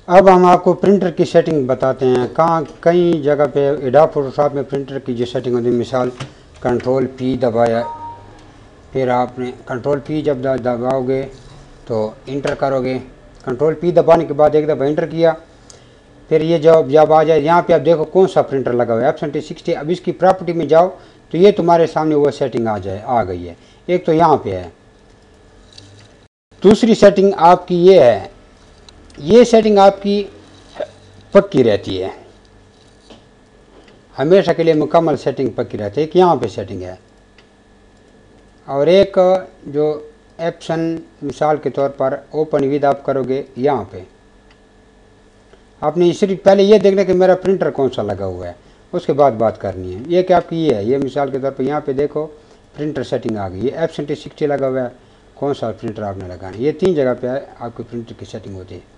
अब हम आपको प्रिंटर की सेटिंग बताते हैं। कहाँ कई जगह पे एडोब फोटोशॉप में प्रिंटर की जो सेटिंग होती है, मिसाल कंट्रोल पी दबाया, फिर आपने कंट्रोल पी जब दबाओगे तो इंटर करोगे, कंट्रोल पी दबाने के बाद एक दफ़ा इंटर किया, फिर ये जब आ जाए यहाँ पे आप देखो कौन सा प्रिंटर लगा हुआ है, F7060। अब इसकी प्रॉपर्टी में जाओ तो ये तुम्हारे सामने वो सेटिंग आ गई है। एक तो यहाँ पे है। दूसरी सेटिंग आपकी ये है, ये सेटिंग आपकी पक्की रहती है, हमेशा के लिए मुकम्मल सेटिंग पक्की रहती है। एक यहाँ पे सेटिंग है और एक जो ऑप्शन मिसाल के तौर पर ओपन विद आप करोगे, यहाँ पे आपने सिर्फ पहले ये देखना कि मेरा प्रिंटर कौन सा लगा हुआ है, उसके बाद बात करनी है। ये कि आपकी ये है, ये मिसाल के तौर पर यहाँ पे देखो प्रिंटर सेटिंग आ गई, ये F7060 लगा हुआ है, कौन सा प्रिंटर आपने लगाना है, ये 3 जगह पे आपकी प्रिंटर की सेटिंग होती है।